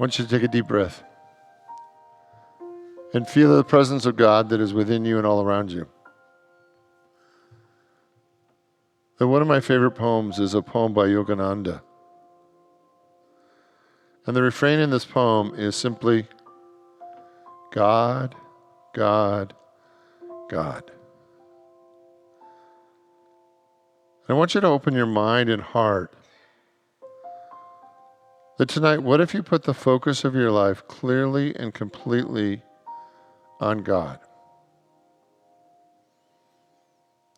want you to take a deep breath and feel the presence of God that is within you and all around you. And one of my favorite poems is a poem by Yogananda. And the refrain in this poem is simply, God, God, God. I want you to open your mind and heart that tonight, what if you put the focus of your life clearly and completely on God?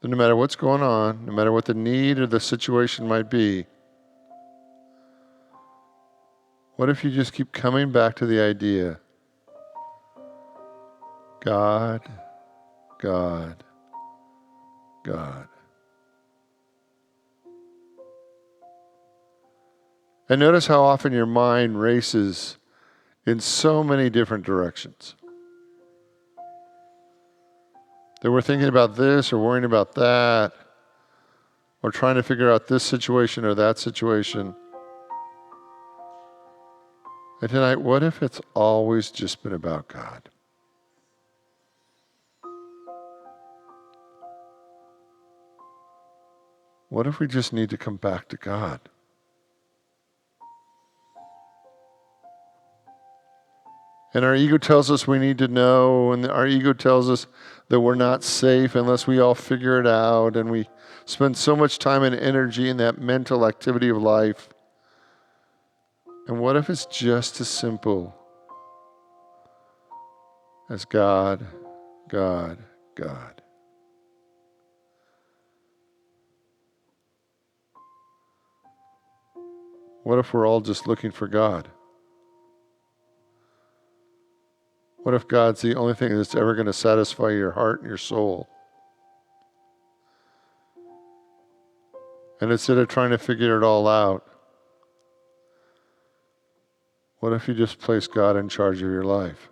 That no matter what's going on, no matter what the need or the situation might be, what if you just keep coming back to the idea, God, God, God. And notice how often your mind races in so many different directions. That we're thinking about this or worrying about that, or trying to figure out this situation or that situation. And tonight, what if it's always just been about God? What if we just need to come back to God? And our ego tells us we need to know, and our ego tells us that we're not safe unless we all figure it out, and we spend so much time and energy in that mental activity of life. And what if it's just as simple as God, God, God? What if we're all just looking for God? What if God's the only thing that's ever going to satisfy your heart and your soul? And instead of trying to figure it all out, what if you just place God in charge of your life?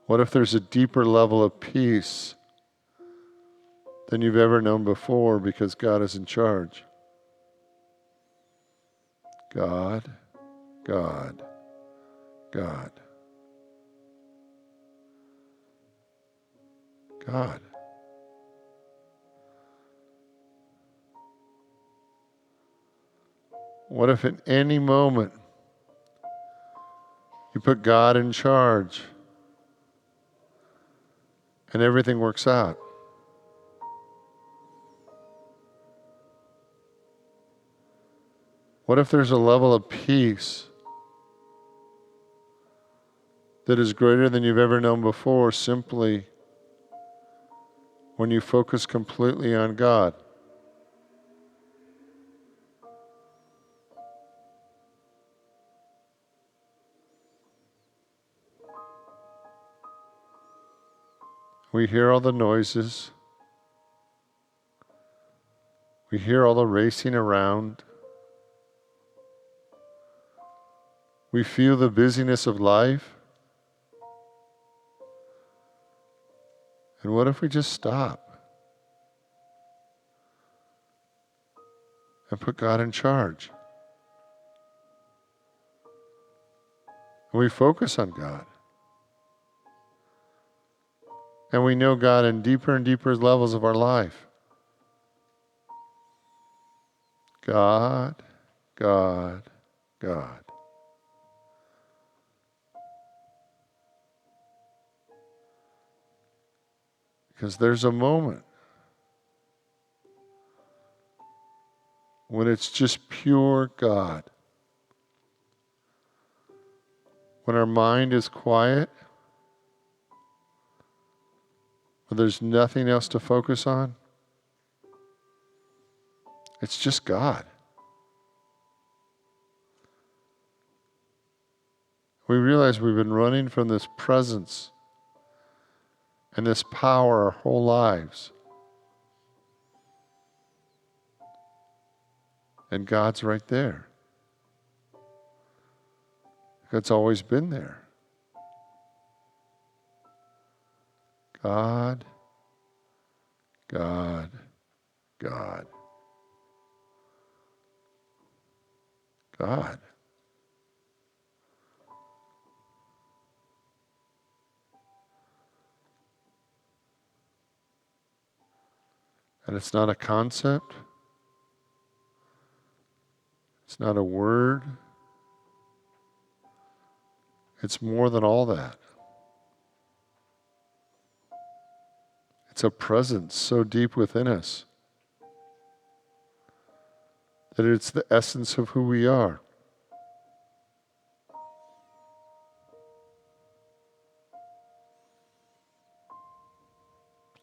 What if there's a deeper level of peace than you've ever known before because God is in charge? God, God, God. God. What if at any moment you put God in charge and everything works out? What if there's a level of peace that is greater than you've ever known before simply when you focus completely on God? We hear all the noises. We hear all the racing around. We feel the busyness of life. And what if we just stop and put God in charge? And we focus on God. And we know God in deeper and deeper levels of our life. God, God, God. Because there's a moment when it's just pure God. When our mind is quiet, when there's nothing else to focus on, it's just God. We realize we've been running from this presence and this power our whole lives. And God's right there. God's always been there. God, God, God. God. And it's not a concept. It's not a word. It's more than all that. It's a presence so deep within us that it's the essence of who we are.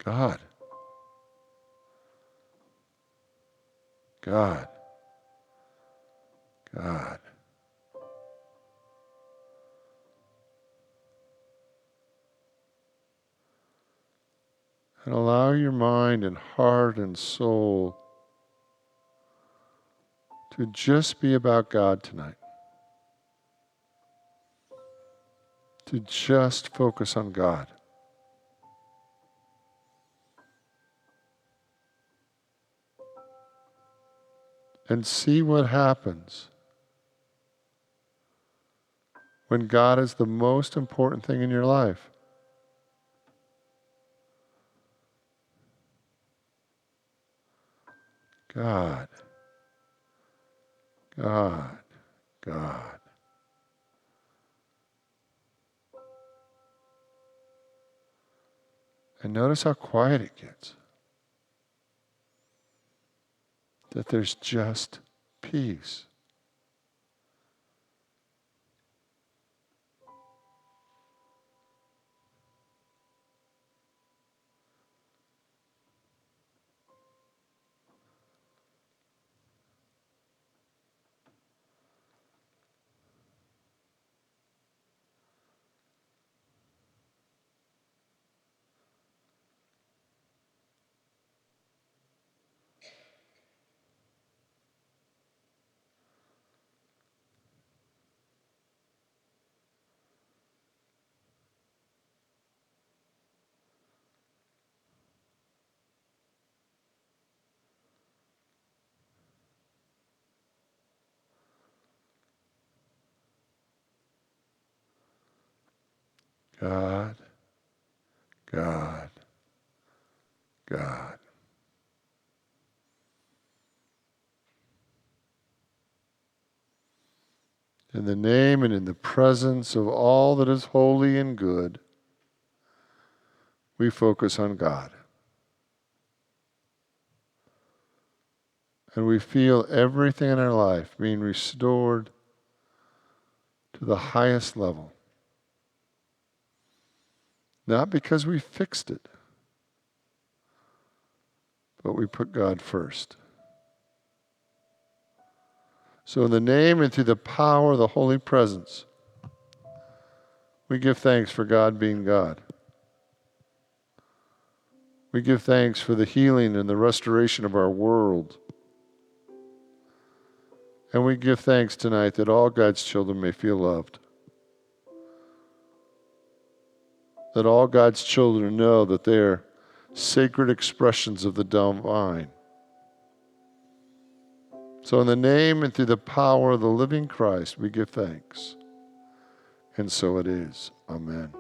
God. God. God. And allow your mind and heart and soul to just be about God tonight. To just focus on God. And see what happens when God is the most important thing in your life. God. God. God. And notice how quiet it gets. That there's just peace. God. God. God. In the name and in the presence of all that is holy and good, we focus on God. And we feel everything in our life being restored to the highest level. Not because we fixed it, but we put God first. So in the name and through the power of the Holy Presence, we give thanks for God being God. We give thanks for the healing and the restoration of our world. And we give thanks tonight that all God's children may feel loved. That all God's children know that they are sacred expressions of the divine. So in the name and through the power of the living Christ, we give thanks. And so it is. Amen.